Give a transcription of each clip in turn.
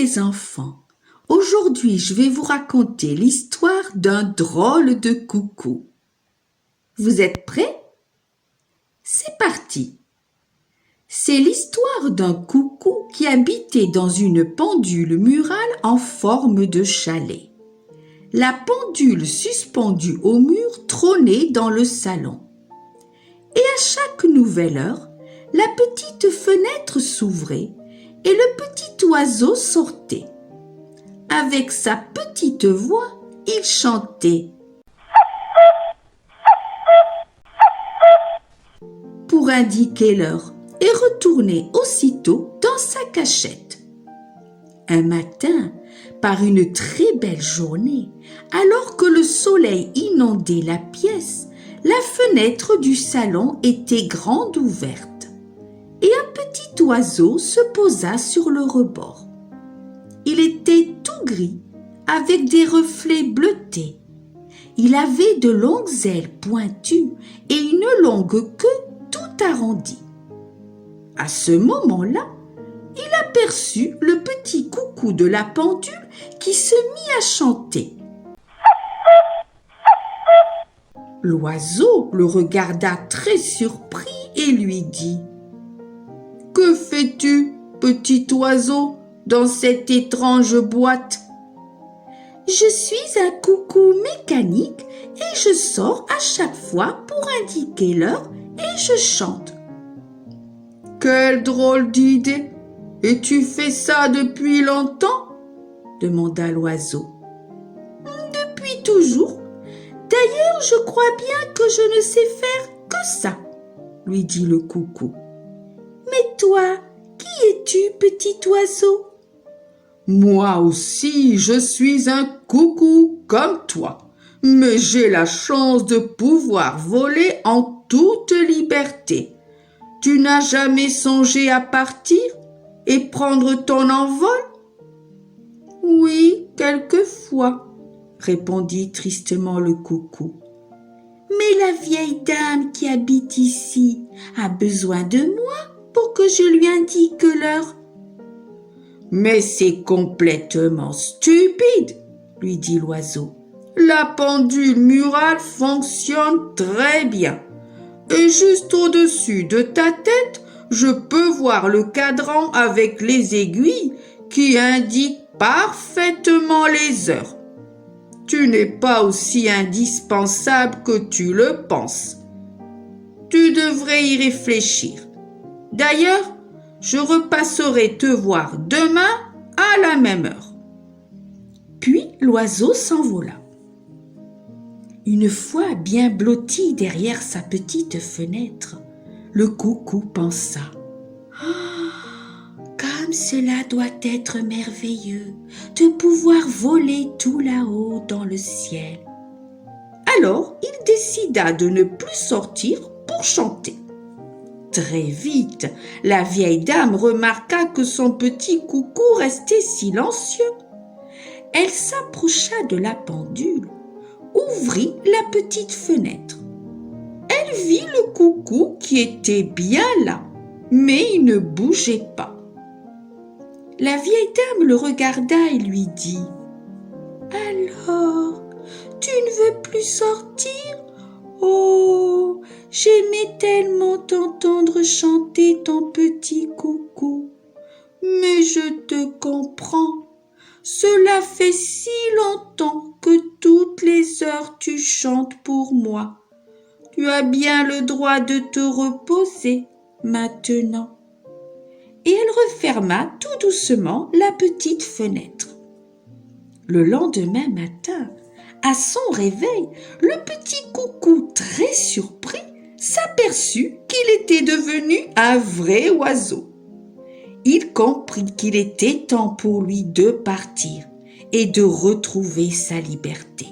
les enfants, aujourd'hui je vais vous raconter l'histoire d'un drôle de coucou. Vous êtes prêts? C'est parti. C'est l'histoire d'un coucou qui habitait dans une pendule murale en forme de chalet. La pendule suspendue au mur trônait dans le salon. Et à chaque nouvelle heure, la petite fenêtre s'ouvrait et le petit oiseau sortait. Avec sa petite voix, il chantait pour indiquer l'heure et retournait aussitôt dans sa cachette. Un matin, par une très belle journée, alors que le soleil inondait la pièce, la fenêtre du salon était grande ouverte et un petit oiseau se posa sur le rebord. Il était tout gris, avec des reflets bleutés. Il avait de longues ailes pointues et une longue queue tout arrondie. À ce moment-là, il aperçut le petit coucou de la pendule qui se mit à chanter. L'oiseau le regarda très surpris et lui dit « Que fais-tu, petit oiseau, dans cette étrange boîte ?»« Je suis un coucou mécanique et je sors à chaque fois pour indiquer l'heure et je chante. »« Quelle drôle d'idée! Et tu fais ça depuis longtemps ?» demanda l'oiseau. « Depuis toujours. D'ailleurs, je crois bien que je ne sais faire que ça, » lui dit le coucou. « Mais toi, qui es-tu, petit oiseau ?»« Moi aussi, je suis un coucou comme toi, mais j'ai la chance de pouvoir voler en toute liberté. Tu n'as jamais songé à partir et prendre ton envol ?»« Oui, quelquefois, » répondit tristement le coucou. « Mais la vieille dame qui habite ici a besoin de moi pour que je lui indique l'heure. »« Mais c'est complètement stupide, » lui dit l'oiseau. « La pendule murale fonctionne très bien. Et juste au-dessus de ta tête, je peux voir le cadran avec les aiguilles qui indiquent parfaitement les heures. Tu n'es pas aussi indispensable que tu le penses. Tu devrais y réfléchir. D'ailleurs, je repasserai te voir demain à la même heure. » Puis l'oiseau s'envola. Une fois bien blotti derrière sa petite fenêtre, le coucou pensa « Oh, comme cela doit être merveilleux de pouvoir voler tout là-haut dans le ciel. » Alors, il décida de ne plus sortir pour chanter. Très vite, la vieille dame remarqua que son petit coucou restait silencieux. Elle s'approcha de la pendule, ouvrit la petite fenêtre. Elle vit le coucou qui était bien là, mais il ne bougeait pas. La vieille dame le regarda et lui dit « Alors, tu ne veux plus sortir? Oh, j'aimais tellement t'entendre chanter ton petit coucou. Mais je te comprends. Cela fait si longtemps que toutes les heures tu chantes pour moi. Tu as bien le droit de te reposer maintenant. » Et elle referma tout doucement la petite fenêtre. Le lendemain matin, à son réveil, le petit coucou, très surpris, s'aperçut qu'il était devenu un vrai oiseau. Il comprit qu'il était temps pour lui de partir et de retrouver sa liberté.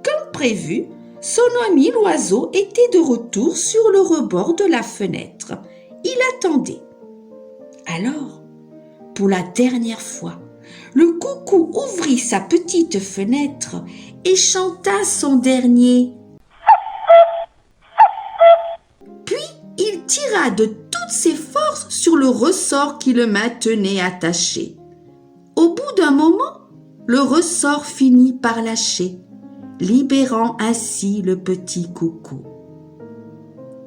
Comme prévu, son ami l'oiseau était de retour sur le rebord de la fenêtre. Il attendait. Alors, pour la dernière fois, le coucou ouvrit sa petite fenêtre et chanta son dernier. Puis tira de toutes ses forces sur le ressort qui le maintenait attaché. Au bout d'un moment, le ressort finit par lâcher, libérant ainsi le petit coucou.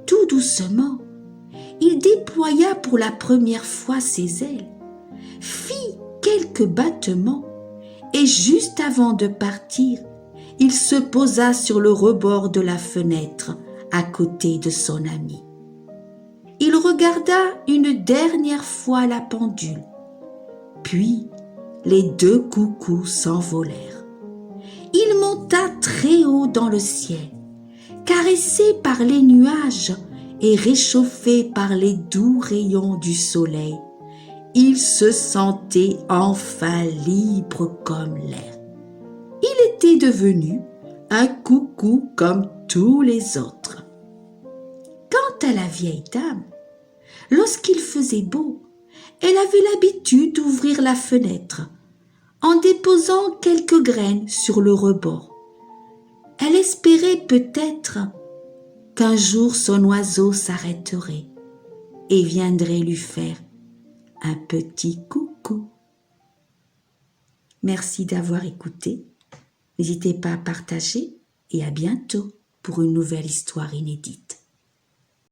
Tout doucement, il déploya pour la première fois ses ailes, fit quelques battements et juste avant de partir, il se posa sur le rebord de la fenêtre à côté de son ami. Il regarda une dernière fois la pendule, puis les deux coucous s'envolèrent. Il monta très haut dans le ciel, caressé par les nuages et réchauffé par les doux rayons du soleil. Il se sentait enfin libre comme l'air. Il était devenu un coucou comme tous les autres. Quant à la vieille dame, lorsqu'il faisait beau, elle avait l'habitude d'ouvrir la fenêtre en déposant quelques graines sur le rebord. Elle espérait peut-être qu'un jour son oiseau s'arrêterait et viendrait lui faire un petit coucou. Merci d'avoir écouté. N'hésitez pas à partager et à bientôt pour une nouvelle histoire inédite.